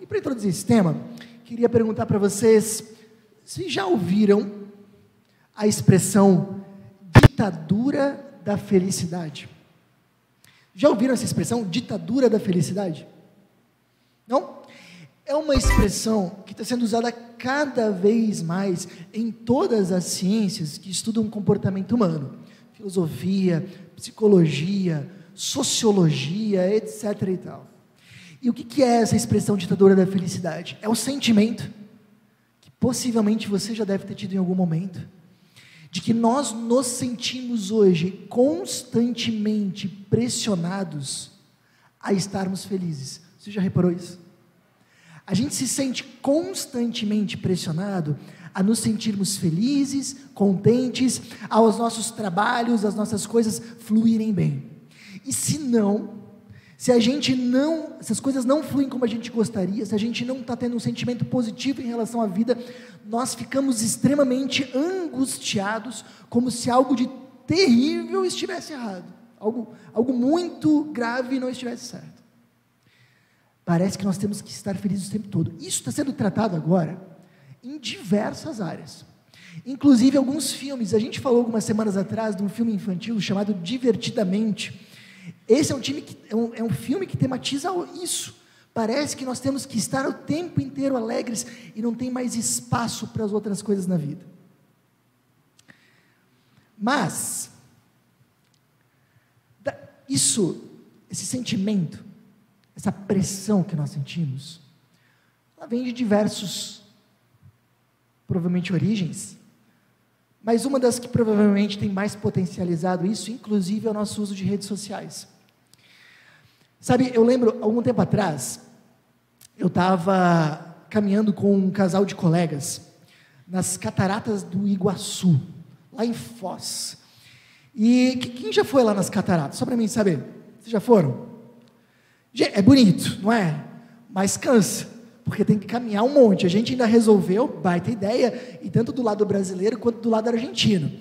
E para introduzir esse tema, queria perguntar para vocês, se já ouviram a expressão ditadura da felicidade? Já ouviram essa expressão, ditadura da felicidade? Não? É uma expressão que está sendo usada cada vez mais em todas as ciências que estudam o comportamento humano. Filosofia, psicologia, sociologia, etc. e tal. E o que é essa expressão ditadura da felicidade? É o sentimento, que possivelmente você já deve ter tido em algum momento, de que nós nos sentimos hoje constantemente pressionados a estarmos felizes. Você já reparou isso? A gente se sente constantemente pressionado a nos sentirmos felizes, contentes, aos nossos trabalhos, as nossas coisas fluírem bem. E se as coisas não fluem como a gente gostaria, se a gente não está tendo um sentimento positivo em relação à vida, nós ficamos extremamente angustiados, como se algo de terrível estivesse errado, algo muito grave não estivesse certo. Parece que nós temos que estar felizes o tempo todo. Isso está sendo tratado agora em diversas áreas. Inclusive alguns filmes. A gente falou algumas semanas atrás de um filme infantil chamado Divertidamente. Esse é um filme que tematiza isso. Parece que nós temos que estar o tempo inteiro alegres e não tem mais espaço para as outras coisas na vida. Mas, esse sentimento, essa pressão que nós sentimos, ela vem de diversos, provavelmente, origens, mas uma das que provavelmente tem mais potencializado isso, inclusive, é o nosso uso de redes sociais. Sabe, eu lembro, algum tempo atrás, eu estava caminhando com um casal de colegas, nas cataratas do Iguaçu, lá em Foz. E quem já foi lá nas cataratas? Só para mim saber, vocês já foram? É bonito, não é? Mas cansa, porque tem que caminhar um monte. A gente ainda resolveu, baita ideia, e tanto do lado brasileiro quanto do lado argentino.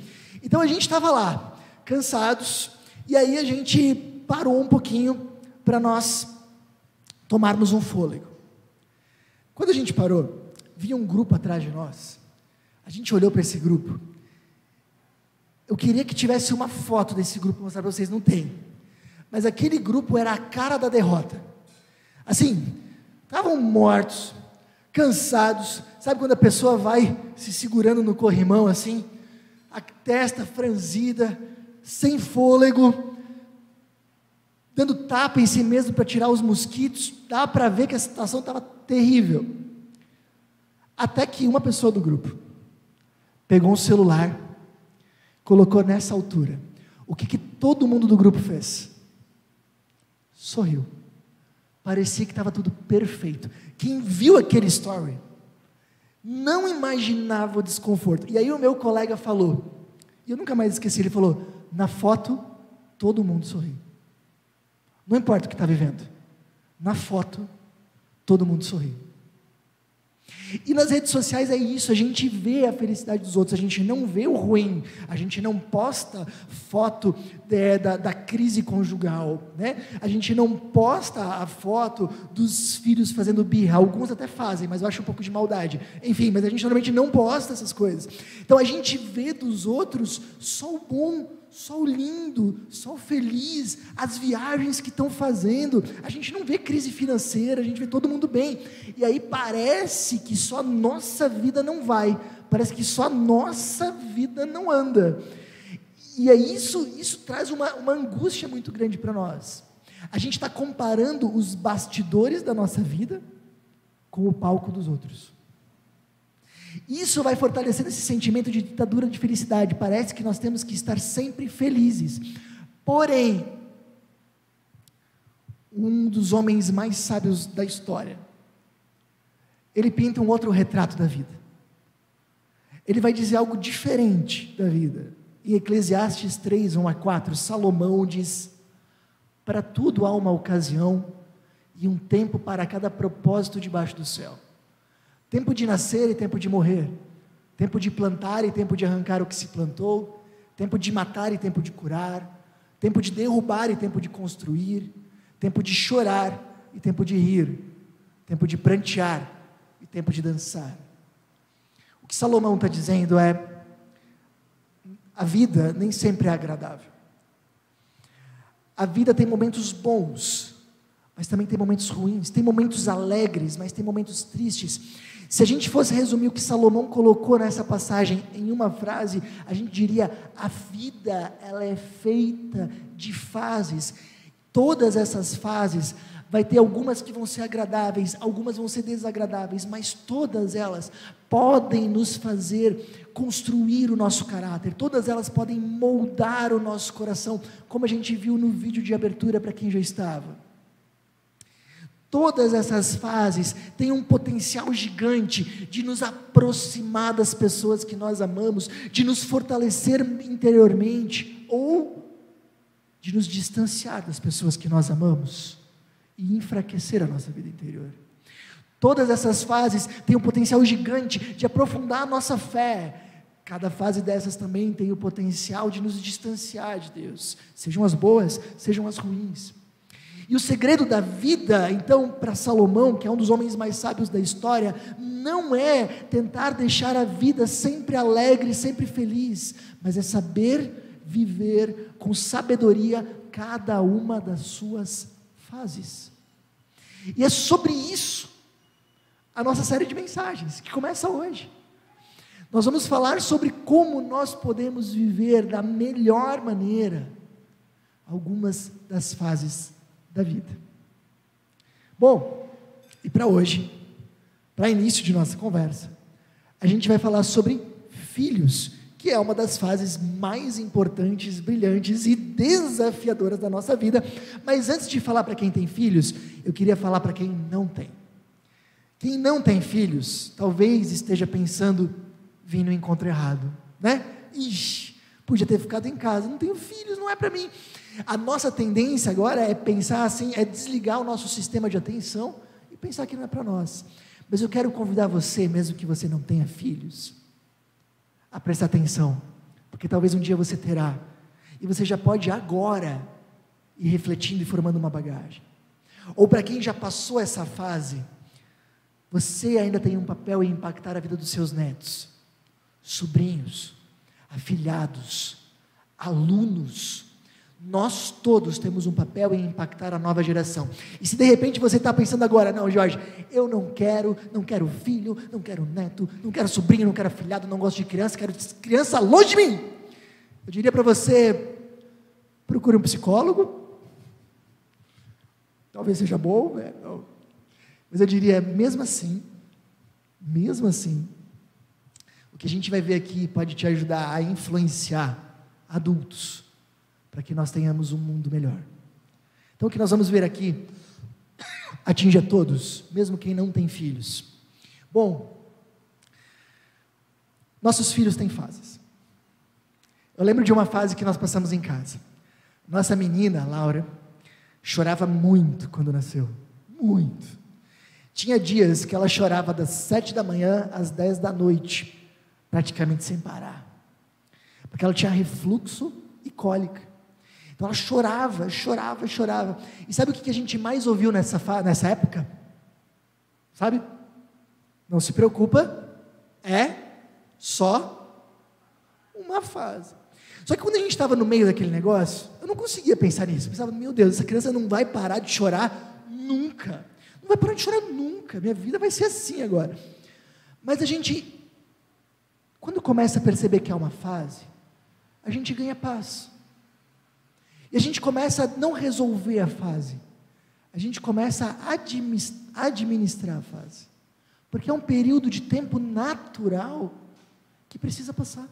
Então a gente estava lá, cansados, e aí a gente parou um pouquinho para nós tomarmos um fôlego. Quando a gente parou, vinha um grupo atrás de nós. A gente olhou para esse grupo. Eu queria que tivesse uma foto desse grupo para mostrar para vocês, não tem. Mas aquele grupo era a cara da derrota. Assim, estavam mortos, cansados. Sabe quando a pessoa vai se segurando no corrimão assim, a testa franzida, sem fôlego, dando tapa em si mesmo para tirar os mosquitos? Dá para ver que a situação estava terrível. Até que uma pessoa do grupo pegou um celular, colocou nessa altura. O que todo mundo do grupo fez? Sorriu. Parecia que estava tudo perfeito. Quem viu aquele story não imaginava o desconforto. E aí o meu colega falou, e eu nunca mais esqueci, ele falou: na foto todo mundo sorri. Não importa o que está vivendo, na foto todo mundo sorri. E nas redes sociais é isso, a gente vê a felicidade dos outros, a gente não vê o ruim, a gente não posta foto da crise conjugal, né? A gente não posta a foto dos filhos fazendo birra, alguns até fazem, mas eu acho um pouco de maldade, enfim, mas a gente normalmente não posta essas coisas. Então a gente vê dos outros só o bom, só o lindo, só o feliz, as viagens que estão fazendo. A gente não vê crise financeira, a gente vê todo mundo bem, e aí parece que só a nossa vida não vai, parece que só a nossa vida não anda, e aí isso traz uma angústia muito grande para nós. A gente está comparando os bastidores da nossa vida com o palco dos outros. Isso vai fortalecendo esse sentimento de ditadura de felicidade. Parece que nós temos que estar sempre felizes. Porém, um dos homens mais sábios da história, ele pinta um outro retrato da vida. Ele vai dizer algo diferente da vida. Em Eclesiastes 3, 1-4, Salomão diz: para tudo há uma ocasião e um tempo para cada propósito debaixo do céu. Tempo de nascer e tempo de morrer, tempo de plantar e tempo de arrancar o que se plantou, tempo de matar e tempo de curar, tempo de derrubar e tempo de construir, tempo de chorar e tempo de rir, tempo de prantear e tempo de dançar. O que Salomão está dizendo é: a vida nem sempre é agradável. A vida tem momentos bons, mas também tem momentos ruins, tem momentos alegres, mas tem momentos tristes. Se a gente fosse resumir o que Salomão colocou nessa passagem em uma frase, a gente diria: a vida, ela é feita de fases. Todas essas fases, vai ter algumas que vão ser agradáveis, algumas vão ser desagradáveis, mas todas elas podem nos fazer construir o nosso caráter, todas elas podem moldar o nosso coração, como a gente viu no vídeo de abertura para quem já estava. Todas essas fases têm um potencial gigante de nos aproximar das pessoas que nós amamos, de nos fortalecer interiormente, ou de nos distanciar das pessoas que nós amamos e enfraquecer a nossa vida interior. Todas essas fases têm um potencial gigante de aprofundar a nossa fé. Cada fase dessas também tem o potencial de nos distanciar de Deus, sejam as boas, sejam as ruins. E o segredo da vida, então, para Salomão, que é um dos homens mais sábios da história, não é tentar deixar a vida sempre alegre, sempre feliz, mas é saber viver com sabedoria cada uma das suas fases. E é sobre isso a nossa série de mensagens, que começa hoje. Nós vamos falar sobre como nós podemos viver da melhor maneira algumas das fases da vida. Bom, e para hoje, para início de nossa conversa, a gente vai falar sobre filhos, que é uma das fases mais importantes, brilhantes e desafiadoras da nossa vida. Mas antes de falar para quem tem filhos, eu queria falar para quem não tem. Quem não tem filhos, talvez esteja pensando: vim no encontro errado, né? Ixi, podia ter ficado em casa, não tenho filhos, não é para mim. A nossa tendência agora é pensar assim, é desligar o nosso sistema de atenção e pensar que não é para nós. Mas eu quero convidar você, mesmo que você não tenha filhos, a prestar atenção, porque talvez um dia você terá, e você já pode agora ir refletindo e formando uma bagagem. Ou para quem já passou essa fase, você ainda tem um papel em impactar a vida dos seus netos, sobrinhos, afilhados, alunos. Nós todos temos um papel em impactar a nova geração. E se de repente você está pensando agora: não, Jorge, eu não quero filho, não quero neto, não quero sobrinho, não quero afilhado, não gosto de criança, quero criança longe de mim. Eu diria para você: procure um psicólogo, talvez seja bom, né? Mas eu diria, mesmo assim, o que a gente vai ver aqui pode te ajudar a influenciar adultos, para que nós tenhamos um mundo melhor. Então o que nós vamos ver aqui atinge a todos, mesmo quem não tem filhos. Bom, nossos filhos têm fases. Eu lembro de uma fase que nós passamos em casa. Nossa menina, Laura, chorava muito quando nasceu, muito. Tinha dias que ela chorava das 7 da manhã às 10 da noite, praticamente sem parar, porque ela tinha refluxo e cólica. Então ela chorava. E sabe o que a gente mais ouviu nessa época? Sabe? Não se preocupa, é só uma fase. Só que quando a gente estava no meio daquele negócio, eu não conseguia pensar nisso. Eu pensava: meu Deus, essa criança não vai parar de chorar nunca. Não vai parar de chorar nunca. Minha vida vai ser assim agora. Mas a gente, quando começa a perceber que é uma fase, a gente ganha paz. E a gente começa a não resolver a fase. A gente começa a administrar a fase. Porque é um período de tempo natural que precisa passar.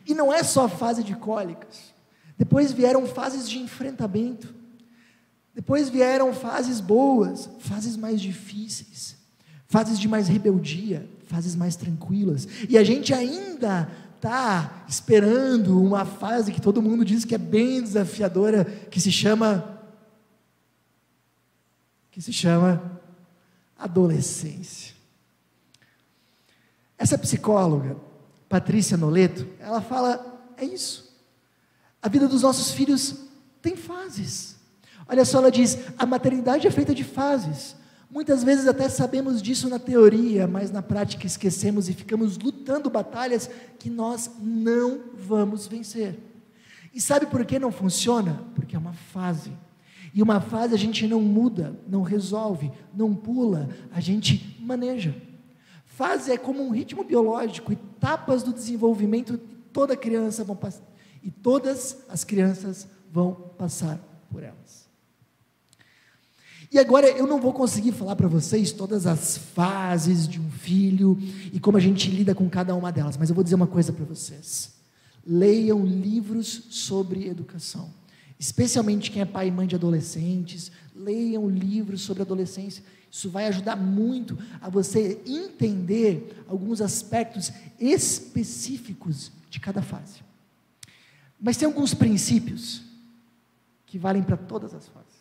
E não é só a fase de cólicas. Depois vieram fases de enfrentamento. Depois vieram fases boas, fases mais difíceis, fases de mais rebeldia, fases mais tranquilas. E a gente ainda está esperando uma fase que todo mundo diz que é bem desafiadora, que se chama adolescência. Essa psicóloga, Patrícia Noleto, ela fala: é isso. A vida dos nossos filhos tem fases. Olha só, ela diz: a maternidade é feita de fases. Muitas vezes até sabemos disso na teoria, mas na prática esquecemos e ficamos lutando batalhas que nós não vamos vencer. E sabe por que não funciona? Porque é uma fase. E uma fase a gente não muda, não resolve, não pula, a gente maneja. Fase é como um ritmo biológico, etapas do desenvolvimento de toda criança vão passar, e todas as crianças vão passar por elas. E agora eu não vou conseguir falar para vocês todas as fases de um filho e como a gente lida com cada uma delas, mas eu vou dizer uma coisa para vocês. Leiam livros sobre educação, especialmente quem é pai e mãe de adolescentes. Leiam livros sobre adolescência. Isso vai ajudar muito a você entender alguns aspectos específicos de cada fase. Mas tem alguns princípios que valem para todas as fases.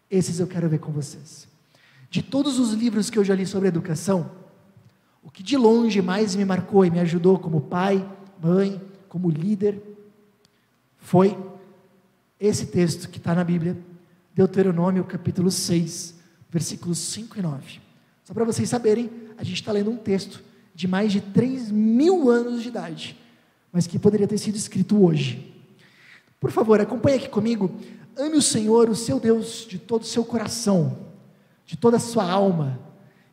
Esses eu quero ver com vocês. De todos os livros que eu já li sobre educação, o que de longe mais me marcou e me ajudou como pai, mãe, como líder, foi esse texto que está na Bíblia, Deuteronômio capítulo 6, versículos 5 e 9. Só para vocês saberem, a gente está lendo um texto de mais de 3.000 anos de idade, mas que poderia ter sido escrito hoje. Por favor, acompanhe aqui comigo. Ame o Senhor, o seu Deus, de todo o seu coração, de toda a sua alma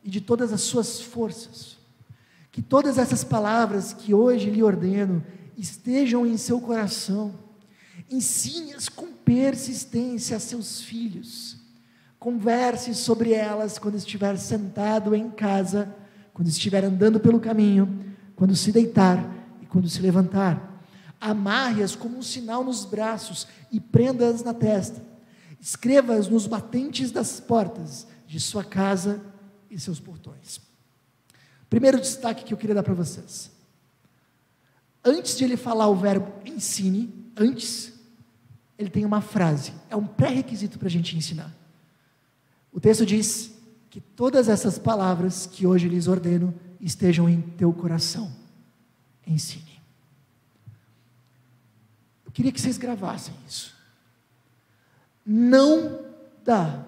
e de todas as suas forças. Que todas essas palavras que hoje lhe ordeno estejam em seu coração. Ensine-as com persistência a seus filhos. Converse sobre elas quando estiver sentado em casa, quando estiver andando pelo caminho, quando se deitar e quando se levantar. Amarre-as como um sinal nos braços e prenda-as na testa. Escreva-as nos batentes das portas de sua casa e seus portões. Primeiro destaque que eu queria dar para vocês. Antes de ele falar o verbo ensine, antes, ele tem uma frase. É um pré-requisito para a gente ensinar. O texto diz que todas essas palavras que hoje lhes ordeno estejam em teu coração. Ensine. Queria que vocês gravassem isso. Não dá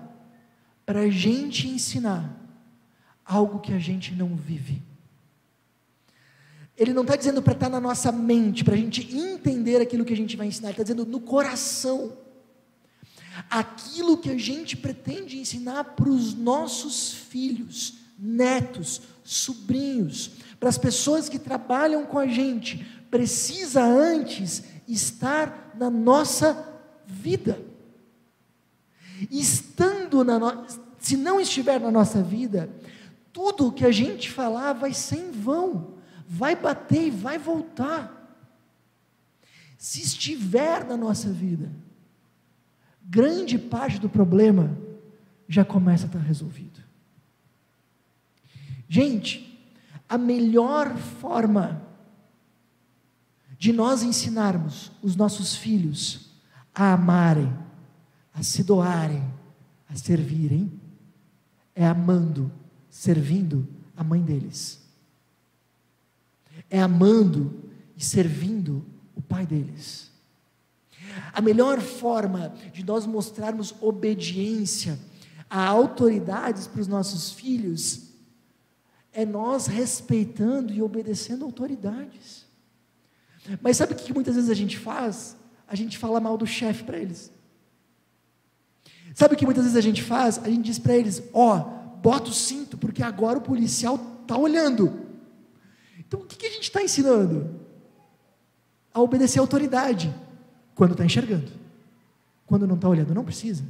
para a gente ensinar algo que a gente não vive. Ele não está dizendo para estar na nossa mente, para a gente entender aquilo que a gente vai ensinar. Ele está dizendo no coração. Aquilo que a gente pretende ensinar para os nossos filhos, netos, sobrinhos, para as pessoas que trabalham com a gente, precisa antes estar na nossa vida. Se não estiver na nossa vida, tudo o que a gente falar vai ser em vão, vai bater e vai voltar. Se estiver na nossa vida, grande parte do problema já começa a estar resolvido. Gente, a melhor forma de nós ensinarmos os nossos filhos a amarem, a se doarem, a servirem, é amando, servindo a mãe deles. É amando e servindo o pai deles. A melhor forma de nós mostrarmos obediência a autoridades para os nossos filhos é nós respeitando e obedecendo autoridades. Mas sabe o que muitas vezes a gente faz? A gente fala mal do chefe para eles. Sabe o que muitas vezes a gente faz? A gente diz para eles, bota o cinto, porque agora o policial está olhando. Então o que a gente está ensinando? A obedecer a autoridade, quando está enxergando. Quando não está olhando, não precisa.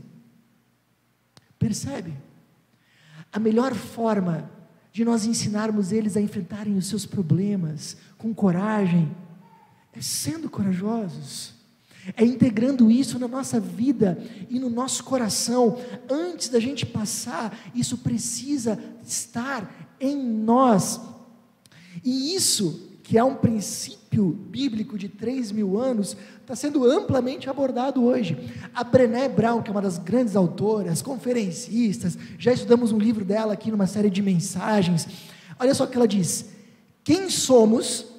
Percebe? A melhor forma de nós ensinarmos eles a enfrentarem os seus problemas com coragem, é sendo corajosos, é integrando isso na nossa vida e no nosso coração. Antes da gente passar, isso precisa estar em nós. E isso, que é um princípio bíblico de 3.000 anos, está sendo amplamente abordado hoje. A Brené Brown, que é uma das grandes autoras, conferencistas, já estudamos um livro dela aqui numa série de mensagens. Olha só o que ela diz: quem somos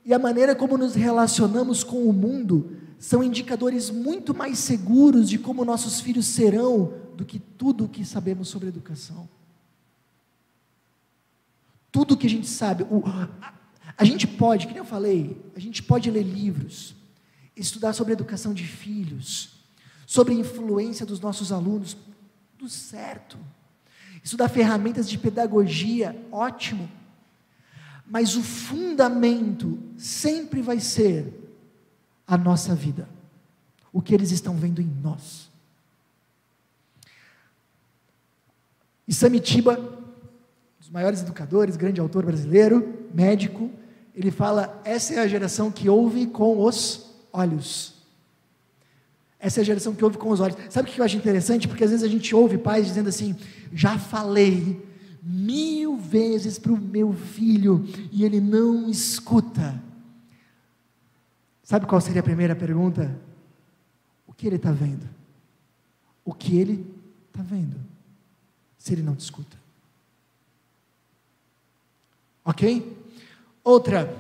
e a maneira como nos relacionamos com o mundo são indicadores muito mais seguros de como nossos filhos serão do que tudo o que sabemos sobre educação. tudo que a gente sabe. A gente pode, que nem eu falei, a gente pode ler livros, estudar sobre educação de filhos, sobre a influência dos nossos alunos, tudo certo. Estudar ferramentas de pedagogia, ótimo. Mas o fundamento sempre vai ser a nossa vida, o que eles estão vendo em nós. E Samitiba, um dos maiores educadores, grande autor brasileiro, médico, ele fala: essa é a geração que ouve com os olhos. Essa é a geração que ouve com os olhos. Sabe o que eu acho interessante? Porque às vezes a gente ouve pais dizendo assim: já falei 1000 vezes para o meu filho e ele não escuta. Sabe qual seria a primeira pergunta? O que ele está vendo? O que ele está vendo? Se ele não te escuta. Ok? Outra,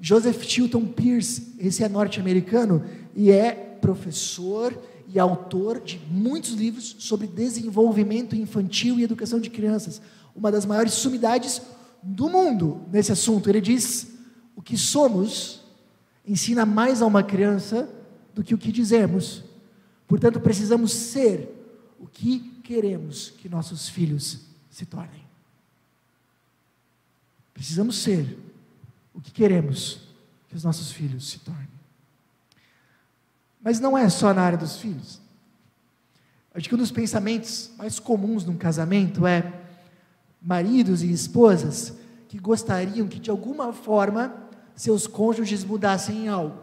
Joseph Chilton Pearce, esse é norte-americano e é professor e autor de muitos livros sobre desenvolvimento infantil e educação de crianças, uma das maiores sumidades do mundo nesse assunto. Ele diz: o que somos ensina mais a uma criança do que o que dizemos, portanto precisamos ser o que queremos que nossos filhos se tornem. Precisamos ser o que queremos que os nossos filhos se tornem. Mas não é só na área dos filhos. Acho que um dos pensamentos mais comuns num casamento é maridos e esposas que gostariam que de alguma forma seus cônjuges mudassem em algo.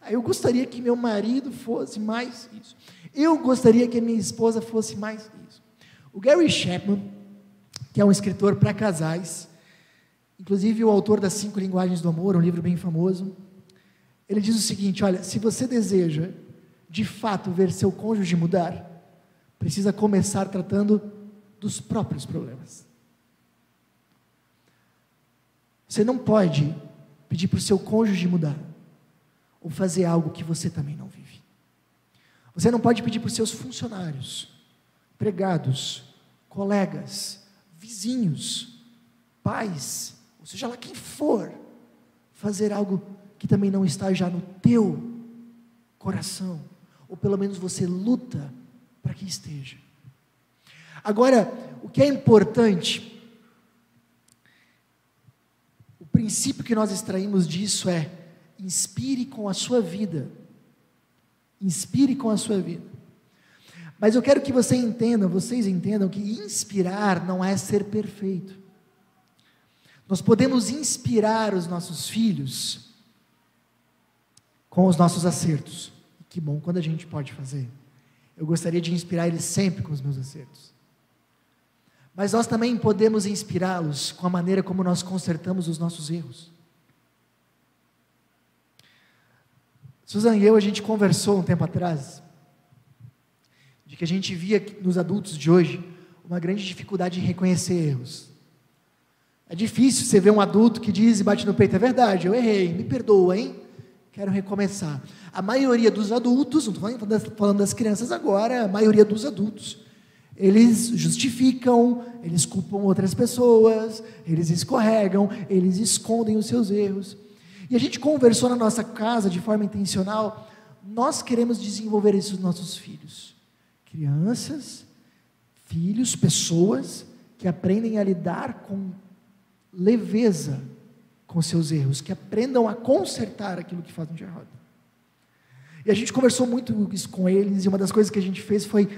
Eu gostaria que meu marido fosse mais isso. Eu gostaria que a minha esposa fosse mais isso. O Gary Chapman, que é um escritor para casais, inclusive o autor das 5 Linguagens do Amor, um livro bem famoso, ele diz o seguinte: olha, se você deseja de fato ver seu cônjuge mudar, precisa começar tratando dos próprios problemas. Você não pode pedir para o seu cônjuge mudar, ou fazer algo que você também não vive. Você não pode pedir para os seus funcionários, empregados, colegas, vizinhos, pais, ou seja lá quem for, fazer algo que também não está já no teu coração, ou pelo menos você luta para que esteja. Agora, o que é importante, o princípio que nós extraímos disso é: inspire com a sua vida. Inspire com a sua vida. Mas eu quero que vocês entendam que inspirar não é ser perfeito. Nós podemos inspirar os nossos filhos com os nossos acertos. Que bom quando a gente pode fazer. Eu gostaria de inspirar eles sempre com os meus acertos. Mas nós também podemos inspirá-los com a maneira como nós consertamos os nossos erros. Susan e eu, a gente conversou um tempo atrás, de que a gente via nos adultos de hoje uma grande dificuldade em reconhecer erros. É difícil você ver um adulto que diz e bate no peito: é verdade, eu errei, me perdoa, hein? Quero recomeçar. A maioria dos adultos, não estou falando das crianças agora, a maioria dos adultos, eles justificam, eles culpam outras pessoas, eles escorregam, eles escondem os seus erros. E a gente conversou na nossa casa de forma intencional. Nós queremos desenvolver isso nos nossos filhos. Crianças, filhos, pessoas que aprendem a lidar com leveza com seus erros, que aprendam a consertar aquilo que fazem de errado. E a gente conversou muito isso com eles, e uma das coisas que a gente fez foi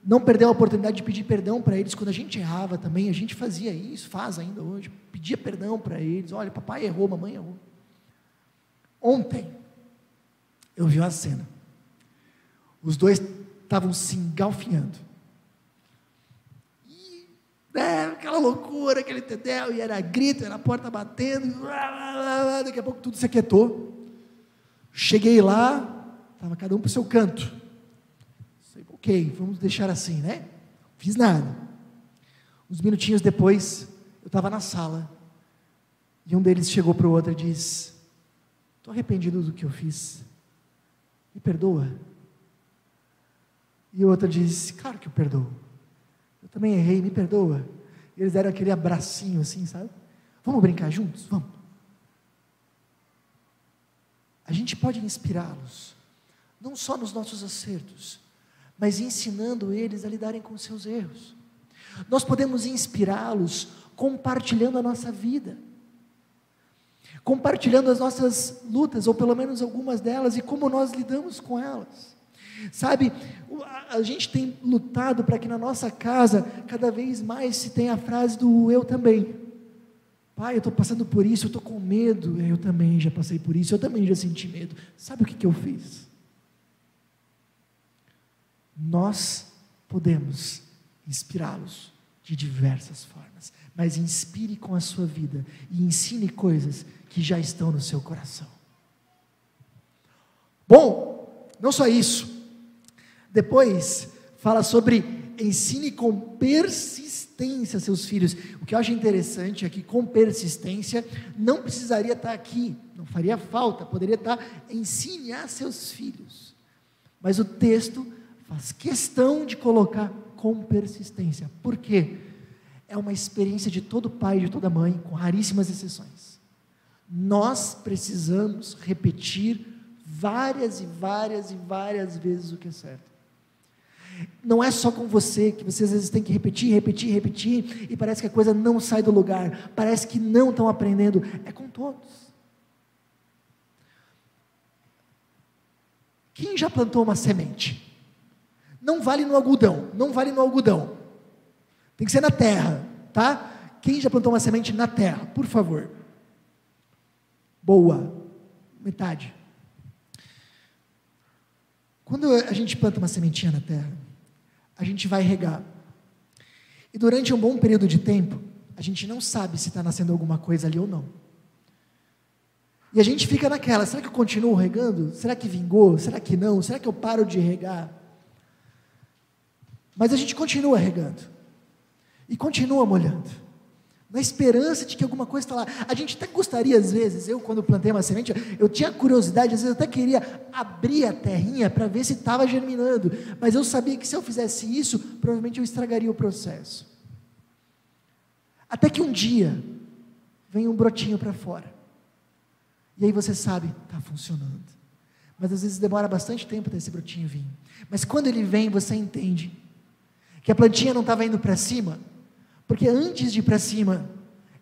não perder a oportunidade de pedir perdão para eles quando a gente errava também. A gente fazia isso, faz ainda hoje, pedia perdão para eles. Olha, papai errou, mamãe errou. Ontem, eu vi uma cena. Os dois estavam se engalfinhando. E aquela loucura, aquele tedéu, e era grito, era a porta batendo, daqui a pouco tudo se aquietou. Cheguei lá, estava cada um para o seu canto. Ok, vamos deixar assim, né? Fiz nada. Uns minutinhos depois, eu estava na sala, e um deles chegou para o outro e disse: estou arrependido do que eu fiz, me perdoa. E o outro disse: claro que eu perdoo, eu também errei, me perdoa. E eles deram aquele abracinho assim, sabe? Vamos brincar juntos? Vamos. A gente pode inspirá-los, não só nos nossos acertos, mas ensinando eles a lidarem com seus erros. Nós podemos inspirá-los compartilhando a nossa vida, compartilhando as nossas lutas, ou pelo menos algumas delas, e como nós lidamos com elas. Sabe, a gente tem lutado para que na nossa casa, cada vez mais se tenha a frase do eu também. Pai, eu estou passando por isso, eu estou com medo, eu também já passei por isso, eu também já senti medo. Sabe o que eu fiz? Nós podemos inspirá-los de diversas formas, mas inspire com a sua vida e ensine coisas que já estão no seu coração. Bom, não só isso, depois fala sobre ensine com persistência seus filhos. O que eu acho interessante é que com persistência não precisaria estar aqui, não faria falta, poderia estar ensine a seus filhos, mas o texto faz questão de colocar com persistência. Por quê? É uma experiência de todo pai e de toda mãe, com raríssimas exceções. Nós precisamos repetir várias e várias e várias vezes o que é certo. Não é só com você, que você às vezes tem que repetir, e parece que a coisa não sai do lugar, parece que não estão aprendendo. É com todos. Quem já plantou uma semente? Não vale no algodão, tem que ser na terra, tá? Quem já plantou uma semente na terra, por favor? Boa, metade. Quando a gente planta uma sementinha na terra, a gente vai regar, e durante um bom período de tempo, a gente não sabe se está nascendo alguma coisa ali ou não, e a gente fica naquela, será que eu continuo regando? Será que vingou? Será que não? Será que eu paro de regar? Mas a gente continua regando, e continua molhando, na esperança de que alguma coisa está lá. A gente até gostaria às vezes, eu quando plantei uma semente, eu tinha curiosidade, às vezes eu até queria abrir a terrinha para ver se estava germinando, mas eu sabia que se eu fizesse isso, provavelmente eu estragaria o processo. Até que um dia, vem um brotinho para fora, e aí você sabe, está funcionando, mas às vezes demora bastante tempo até esse brotinho vir, mas quando ele vem, você entende, que a plantinha não estava indo para cima, porque antes de ir para cima,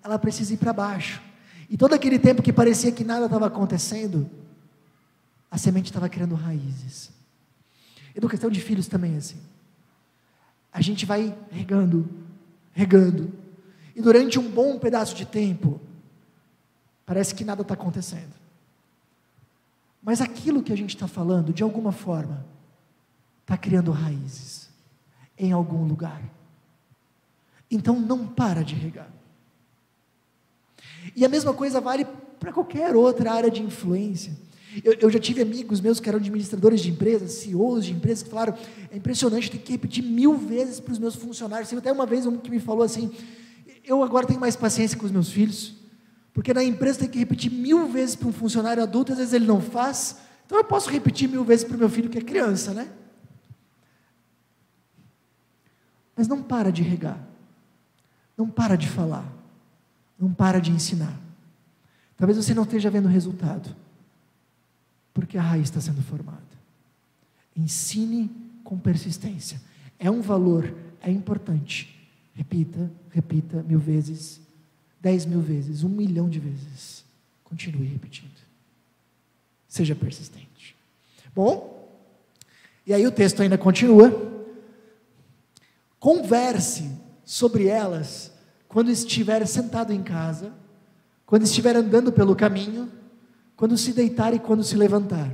ela precisa ir para baixo, e todo aquele tempo que parecia que nada estava acontecendo, a semente estava criando raízes. Educação de filhos também é assim, a gente vai regando, e durante um bom pedaço de tempo, parece que nada está acontecendo, mas aquilo que a gente está falando, de alguma forma, está criando raízes, em algum lugar. Então não para de regar. E a mesma coisa vale para qualquer outra área de influência. Eu já tive amigos meus que eram administradores de empresas, CEOs de empresas, que falaram, é impressionante, eu tenho que repetir 1000 vezes para os meus funcionários. Teve até uma vez um que me falou assim, eu agora tenho mais paciência com os meus filhos, porque na empresa tem que repetir 1000 vezes para um funcionário adulto, às vezes ele não faz, então eu posso repetir 1000 vezes para o meu filho que é criança, né? Mas não para de regar, não para de falar, não para de ensinar. Talvez você não esteja vendo o resultado, porque a raiz está sendo formada. Ensine com persistência, é um valor, é importante. Repita 1000 vezes, 10.000 vezes, 1 milhão de vezes. Continue repetindo. Seja persistente. Bom, e aí o texto ainda continua. Converse sobre elas quando estiver sentado em casa, quando estiver andando pelo caminho, quando se deitar e quando se levantar.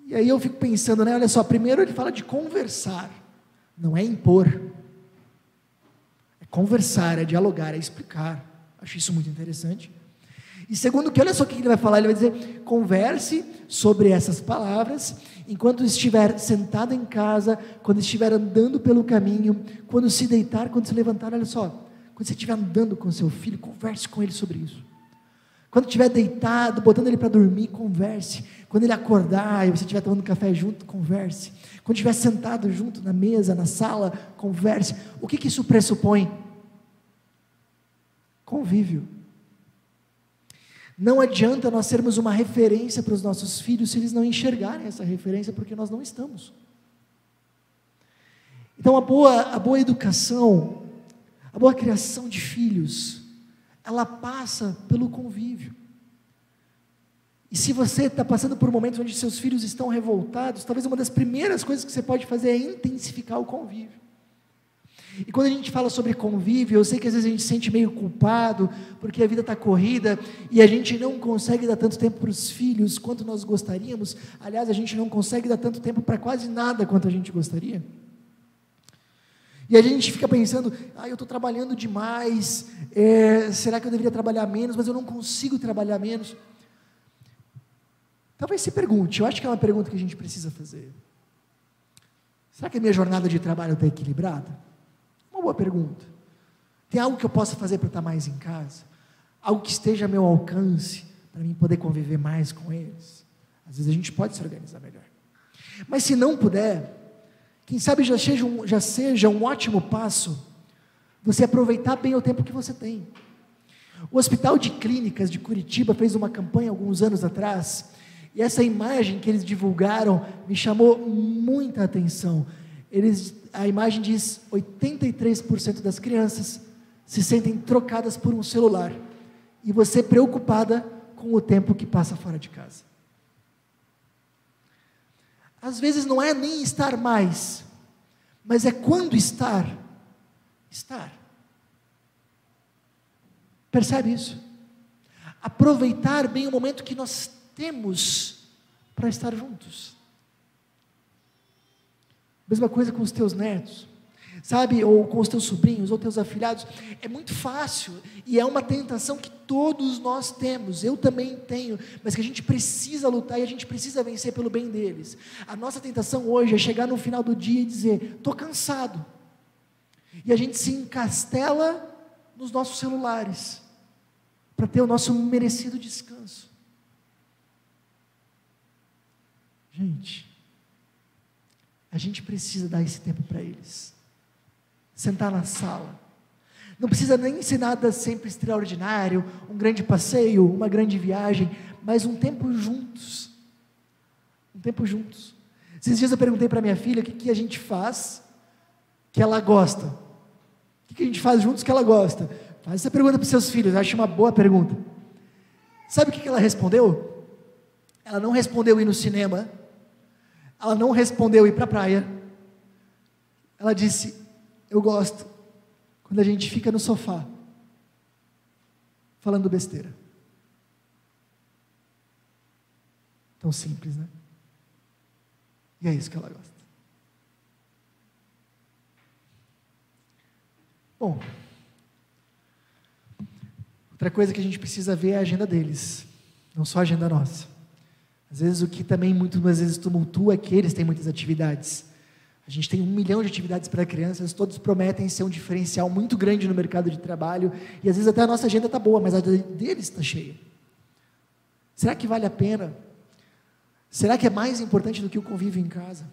E aí eu fico pensando, né? Olha só, primeiro ele fala de conversar, não é impor. É conversar, é dialogar, é explicar. Acho isso muito interessante. E segundo que, olha só o que ele vai falar, ele vai dizer, converse sobre essas palavras, enquanto estiver sentado em casa, quando estiver andando pelo caminho, quando se deitar, quando se levantar, olha só, quando você estiver andando com seu filho, converse com ele sobre isso. Quando estiver deitado, botando ele para dormir, converse. Quando ele acordar e você estiver tomando café junto, converse. Quando estiver sentado junto na mesa, na sala, converse. O que isso pressupõe? convívio. Não adianta nós sermos uma referência para os nossos filhos se eles não enxergarem essa referência, porque nós não estamos. Então a boa educação, a boa criação de filhos, ela passa pelo convívio. E se você está passando por momentos onde seus filhos estão revoltados, talvez uma das primeiras coisas que você pode fazer é intensificar o convívio. E quando a gente fala sobre convívio, eu sei que às vezes a gente se sente meio culpado, porque a vida está corrida, e a gente não consegue dar tanto tempo para os filhos quanto nós gostaríamos. Aliás, a gente não consegue dar tanto tempo para quase nada quanto a gente gostaria. E a gente fica pensando, eu estou trabalhando demais, será que eu deveria trabalhar menos, mas eu não consigo trabalhar menos. Talvez se pergunte, eu acho que é uma pergunta que a gente precisa fazer. Será que a minha jornada de trabalho está equilibrada? Uma boa pergunta. Tem algo que eu possa fazer para estar mais em casa? Algo que esteja a meu alcance, para mim poder conviver mais com eles? Às vezes a gente pode se organizar melhor. Mas se não puder, quem sabe já seja um ótimo passo você aproveitar bem o tempo que você tem. O Hospital de Clínicas de Curitiba fez uma campanha alguns anos atrás, e essa imagem que eles divulgaram me chamou muita atenção. A imagem diz: 83% das crianças se sentem trocadas por um celular, e você preocupada com o tempo que passa fora de casa. Às vezes não é nem estar mais, mas é quando estar. Percebe isso? Aproveitar bem o momento que nós temos para estar juntos. Mesma coisa com os teus netos, sabe? Ou com os teus sobrinhos, ou teus afilhados. É muito fácil, e é uma tentação que todos nós temos, eu também tenho, mas que a gente precisa lutar e a gente precisa vencer pelo bem deles. A nossa tentação hoje é chegar no final do dia e dizer: estou cansado. E a gente se encastela nos nossos celulares, para ter o nosso merecido descanso. A gente precisa dar esse tempo para eles. Sentar na sala. Não precisa nem ser nada sempre extraordinário, um grande passeio, uma grande viagem, mas um tempo juntos. Um tempo juntos. Esses dias eu perguntei para minha filha o que a gente faz que ela gosta. O que a gente faz juntos que ela gosta? Faz essa pergunta para os seus filhos, eu acho uma boa pergunta. Sabe o que ela respondeu? Ela não respondeu ir no cinema, ela não respondeu ir para a praia, ela disse: eu gosto quando a gente fica no sofá, falando besteira. Tão simples, né? E é isso que ela gosta. Bom, outra coisa que a gente precisa ver é a agenda deles, não só a agenda nossa. Às vezes o que também muitas vezes tumultua é que eles têm muitas atividades. A gente tem 1 milhão de atividades para crianças, todos prometem ser um diferencial muito grande no mercado de trabalho, e às vezes até a nossa agenda está boa, mas a deles está cheia. Será que vale a pena? Será que é mais importante do que o convívio em casa?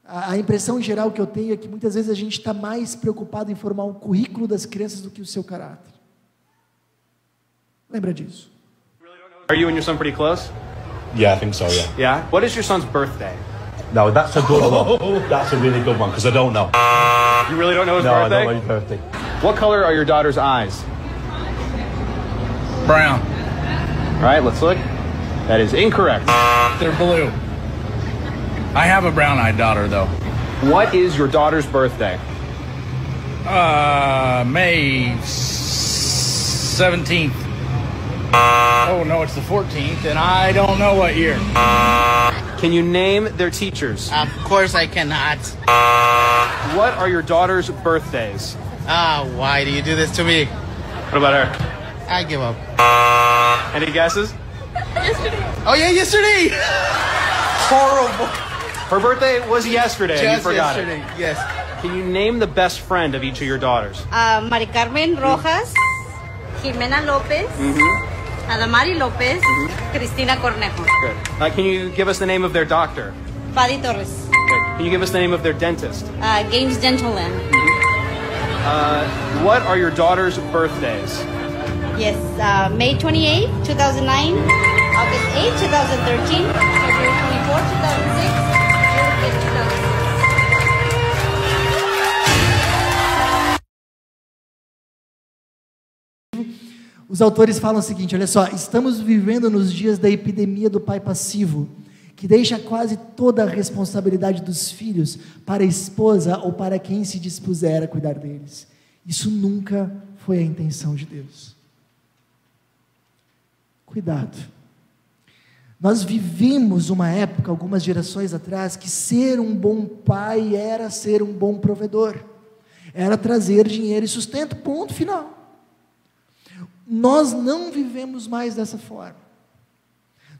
A impressão geral que eu tenho é que muitas vezes a gente está mais preocupado em formar um currículo das crianças do que o seu caráter. Lembra disso? Are you and your son pretty close? Yeah, I think so, yeah. Yeah? What is your son's birthday? No, that's a good one. That's a really good one, because I don't know. You really don't know his No, I birthday? don't know his birthday. What color are your daughter's eyes? Brown. All right, let's look. That is incorrect. They're blue. I have a brown-eyed daughter, though. What is your daughter's birthday? May 17th. Oh, no, it's the 14th, and I don't know what year. Can you name their teachers? Of course I cannot. What are your daughter's birthdays? Why do you do this to me? What about her? I give up. Any guesses? Oh, yeah, yesterday! Horrible. Her birthday was yesterday, and you Just forgot yesterday, it. yes. Can you name the best friend of each of your daughters? Mari Carmen Rojas, Jimena López, Adamari López, Cristina Cornejo. Good. Can you give us the name of their doctor? Fadi Torres, Good. Can you give us the name of their dentist? Games Gentleland. What are your daughter's birthdays? Yes, May 28, 2009, August 8, 2013, February 24, 2006, June 5, 2006. Os autores falam o seguinte, olha só, estamos vivendo nos dias da epidemia do pai passivo, que deixa quase toda a responsabilidade dos filhos para a esposa ou para quem se dispuser a cuidar deles. Isso nunca foi a intenção de Deus. Cuidado. Nós vivimos uma época, algumas gerações atrás, que ser um bom pai era ser um bom provedor, era trazer dinheiro e sustento, ponto final. Nós não vivemos mais dessa forma.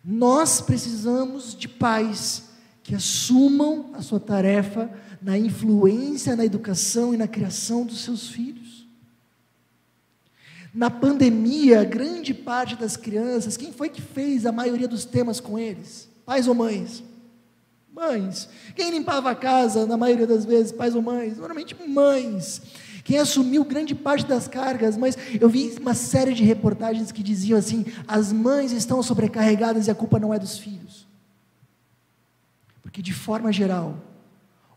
Nós precisamos de pais que assumam a sua tarefa na influência, na educação e na criação dos seus filhos. Na pandemia, grande parte das crianças, quem foi que fez a maioria dos temas com eles? Pais ou mães? Mães. Quem limpava a casa, na maioria das vezes, pais ou mães? Normalmente mães. Quem assumiu grande parte das cargas, mas eu vi uma série de reportagens que diziam assim, as mães estão sobrecarregadas e a culpa não é dos filhos. Porque de forma geral,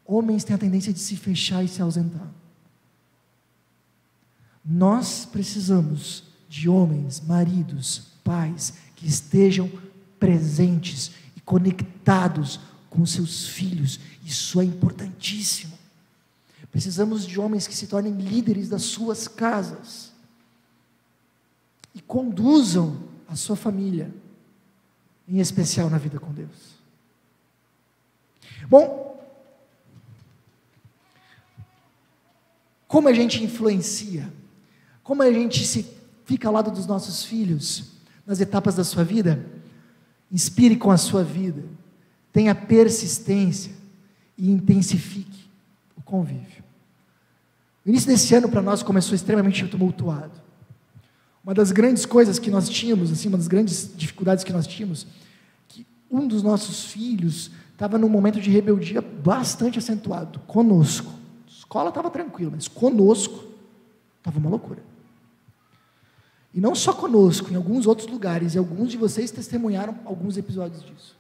homens têm a tendência de se fechar e se ausentar. Nós precisamos de homens, maridos, pais, que estejam presentes e conectados com seus filhos. Isso é importantíssimo. Precisamos de homens que se tornem líderes das suas casas e conduzam a sua família, em especial na vida com Deus. Bom, como a gente influencia, como a gente fica ao lado dos nossos filhos nas etapas da sua vida, inspire com a sua vida, tenha persistência e intensifique o convívio. O início desse ano para nós começou extremamente tumultuado. Uma das grandes coisas que nós tínhamos, assim, uma das grandes dificuldades que nós tínhamos, que um dos nossos filhos estava num momento de rebeldia bastante acentuado, conosco. A escola estava tranquila, mas conosco estava uma loucura. E não só conosco, em alguns outros lugares, e alguns de vocês testemunharam alguns episódios disso.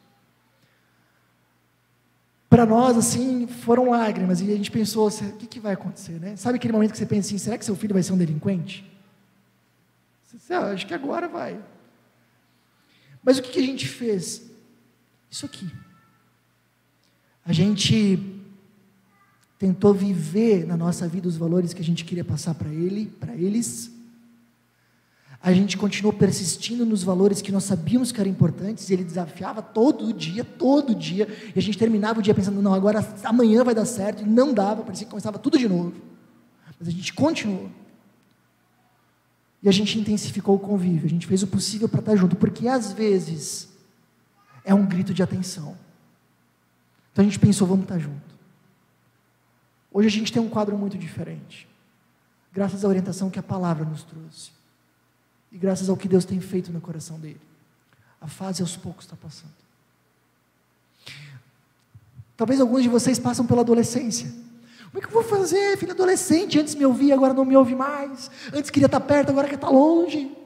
Para nós, assim, foram lágrimas, e a gente pensou, o que vai acontecer, né? Sabe aquele momento que você pensa assim, será que seu filho vai ser um delinquente? Acho que agora vai. Mas o que a gente fez? Isso aqui. A gente tentou viver na nossa vida os valores que a gente queria passar para eles. A gente continuou persistindo nos valores que nós sabíamos que eram importantes, e ele desafiava todo dia, e a gente terminava o dia pensando, não, agora amanhã vai dar certo, e não dava, parecia que começava tudo de novo, mas a gente continuou, e a gente intensificou o convívio, a gente fez o possível para estar junto, porque às vezes é um grito de atenção, então a gente pensou, vamos estar junto. Hoje a gente tem um quadro muito diferente, graças à orientação que a palavra nos trouxe, e graças ao que Deus tem feito no coração dele. A fase aos poucos está passando. Talvez alguns de vocês passam pela adolescência. Como é que eu vou fazer, filho adolescente? Antes me ouvia, agora não me ouve mais. Antes queria estar perto, agora quer estar longe.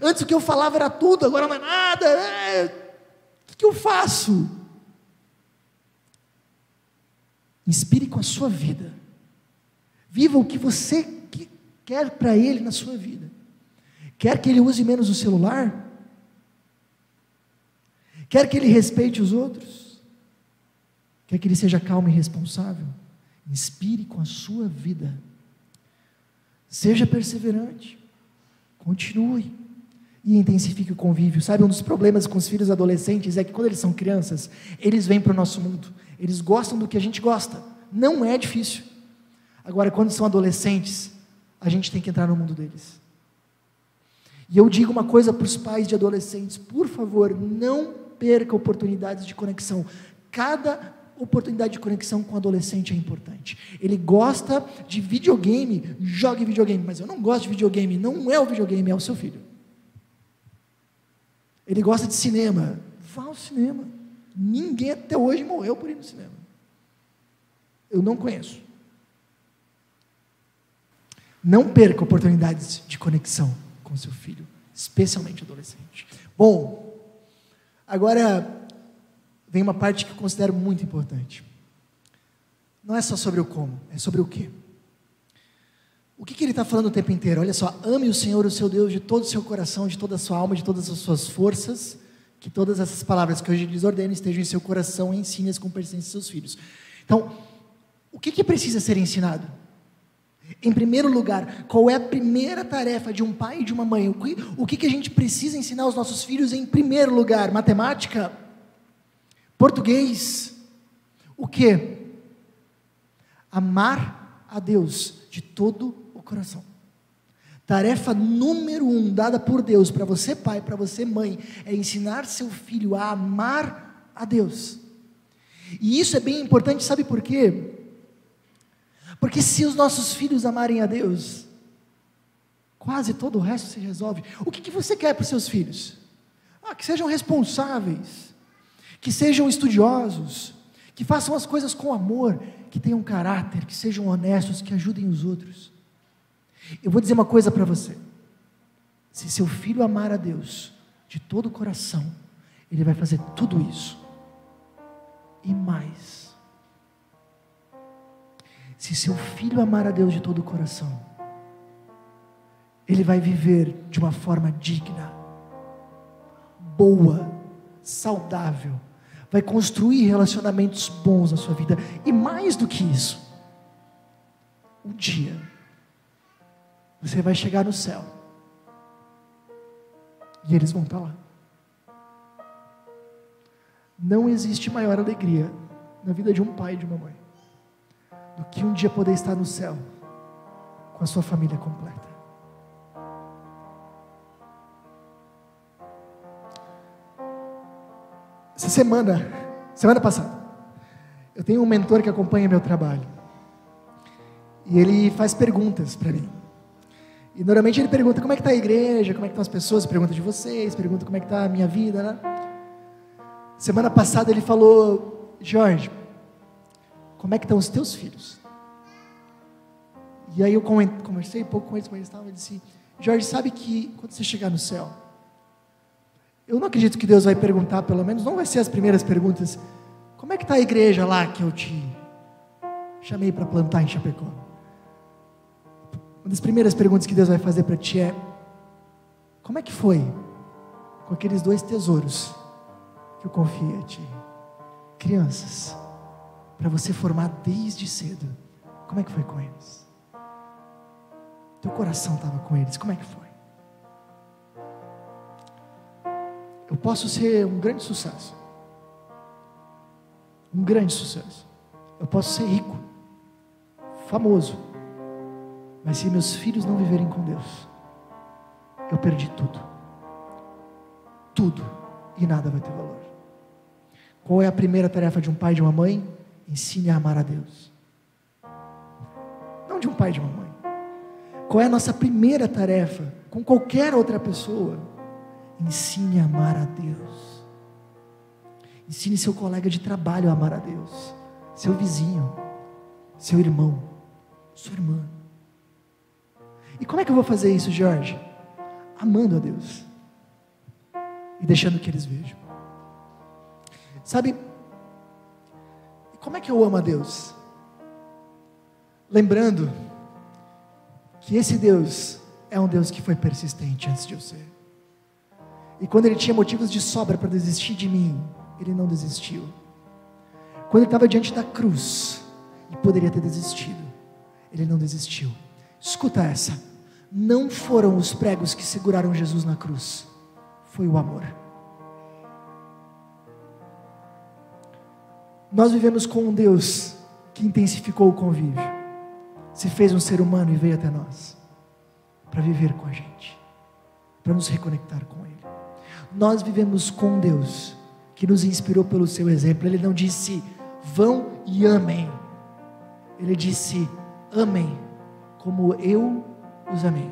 Antes o que eu falava era tudo, agora não é nada. O que eu faço? Inspire com a sua vida. Viva o que você quer para ele na sua vida. Quer que ele use menos o celular? Quer que ele respeite os outros? Quer que ele seja calmo e responsável? Inspire com a sua vida. Seja perseverante. Continue. E intensifique o convívio. Sabe, um dos problemas com os filhos adolescentes é que quando eles são crianças, eles vêm para o nosso mundo. Eles gostam do que a gente gosta. Não é difícil. Agora, quando são adolescentes, a gente tem que entrar no mundo deles. E eu digo uma coisa para os pais de adolescentes, por favor, não perca oportunidades de conexão. Cada oportunidade de conexão com o adolescente é importante. Ele gosta de videogame, jogue videogame, mas eu não gosto de videogame, não é o videogame, é o seu filho. Ele gosta de cinema, vá ao cinema. Ninguém até hoje morreu por ir no cinema. Eu não conheço. Não perca oportunidades de conexão com seu filho. especialmente adolescente. Bom, agora vem uma parte que eu considero muito importante. Não é só sobre o como, é sobre o quê. O que ele está falando o tempo inteiro? Olha só, ame o Senhor, o seu Deus, de todo o seu coração, de toda a sua alma, de todas as suas forças, que todas essas palavras que hoje lhes ordeno estejam em seu coração e ensine-as com persistência aos seus filhos. Então, o que precisa ser ensinado? Em primeiro lugar, qual é a primeira tarefa de um pai e de uma mãe? O que a gente precisa ensinar aos nossos filhos em primeiro lugar? Matemática? Português? O quê? Amar a Deus de todo o coração. Tarefa número 1 dada por Deus para você pai, para você mãe, é ensinar seu filho a amar a Deus. E isso é bem importante, sabe por quê? Porque se os nossos filhos amarem a Deus, quase todo o resto se resolve. O que você quer para os seus filhos? Que sejam responsáveis, que sejam estudiosos, que façam as coisas com amor, que tenham caráter, que sejam honestos, que ajudem os outros. Eu vou dizer uma coisa para você: se seu filho amar a Deus de todo o coração, ele vai fazer tudo isso e mais. Se seu filho amar a Deus de todo o coração, ele vai viver de uma forma digna, boa, saudável, vai construir relacionamentos bons na sua vida, e mais do que isso, um dia, você vai chegar no céu, e eles vão estar lá. Não existe maior alegria na vida de um pai e de uma mãe do que um dia poder estar no céu com a sua família completa. Essa semana passada, eu tenho um mentor que acompanha meu trabalho, e ele faz perguntas para mim, e normalmente ele pergunta como é que está a igreja, como é que estão as pessoas, pergunta de vocês, pergunta como é que está a minha vida, né? Semana passada ele falou: Jorge, como é que estão os teus filhos? E aí eu conversei um pouco com eles, ele disse: Jorge, sabe que quando você chegar no céu, eu não acredito que Deus vai perguntar, pelo menos não vai ser as primeiras perguntas, como é que está a igreja lá que eu te chamei para plantar em Chapecó? Uma das primeiras perguntas que Deus vai fazer para ti é: como é que foi com aqueles 2 tesouros que eu confiei a ti? Crianças, para você formar desde cedo, como é que foi com eles? Teu coração estava com eles, como é que foi? Eu posso ser um grande sucesso, eu posso ser rico, famoso, mas se meus filhos não viverem com Deus, eu perdi tudo, e nada vai ter valor. Qual é a primeira tarefa de um pai e de uma mãe? Ensine a amar a Deus. Não de um pai e de uma mãe. Qual é a nossa primeira tarefa com qualquer outra pessoa? Ensine a amar a Deus. Ensine seu colega de trabalho a amar a Deus, seu vizinho, seu irmão, sua irmã. E como é que eu vou fazer isso, Jorge? Amando a Deus e deixando que eles vejam. Sabe, como é que eu amo a Deus? Lembrando que esse Deus é um Deus que foi persistente antes de eu ser. E quando ele tinha motivos de sobra para desistir de mim, ele não desistiu. Quando ele estava diante da cruz e poderia ter desistido, ele não desistiu. Escuta essa: não foram os pregos que seguraram Jesus na cruz, foi o amor. Nós vivemos com um Deus que intensificou o convívio, se fez um ser humano e veio até nós para viver com a gente, para nos reconectar com Ele. Nós vivemos com um Deus que nos inspirou pelo seu exemplo. Ele não disse vão e amem, ele disse amem como eu os amei.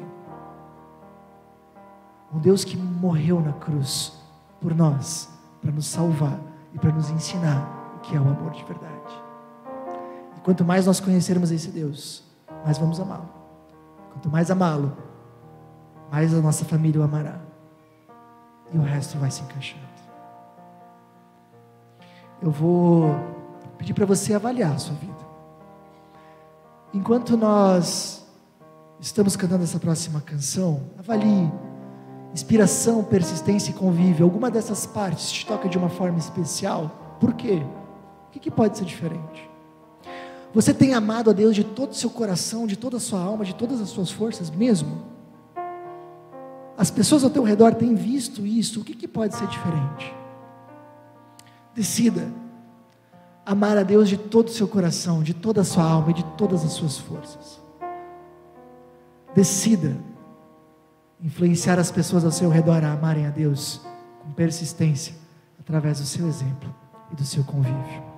Um Deus que morreu na cruz por nós, para nos salvar e para nos ensinar o que é o amor de verdade. E quanto mais nós conhecermos esse Deus, mais vamos amá-lo. Quanto mais amá-lo, mais a nossa família o amará. e o resto vai se encaixando. Eu vou pedir para você avaliar a sua vida. Enquanto nós estamos cantando essa próxima canção, avalie inspiração, persistência e convívio. Alguma dessas partes te toca de uma forma especial? Por quê? O que pode ser diferente? Você tem amado a Deus de todo o seu coração, de toda a sua alma, de todas as suas forças mesmo? As pessoas ao teu redor têm visto isso. O que pode ser diferente? Decida amar a Deus de todo o seu coração, de toda a sua alma e de todas as suas forças. Decida influenciar as pessoas ao seu redor a amarem a Deus com persistência, através do seu exemplo e do seu convívio.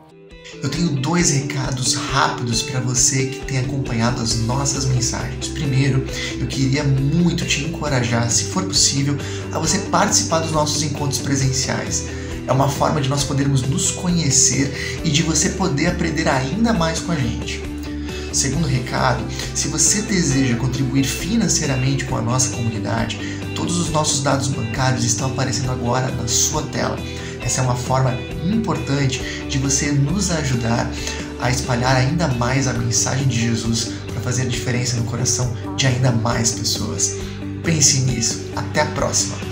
Eu tenho 2 recados rápidos para você que tem acompanhado as nossas mensagens. Primeiro, eu queria muito te encorajar, se for possível, a você participar dos nossos encontros presenciais. É uma forma de nós podermos nos conhecer e de você poder aprender ainda mais com a gente. Segundo recado, se você deseja contribuir financeiramente com a nossa comunidade, todos os nossos dados bancários estão aparecendo agora na sua tela. Essa é uma forma importante de você nos ajudar a espalhar ainda mais a mensagem de Jesus para fazer diferença no coração de ainda mais pessoas. Pense nisso. Até a próxima!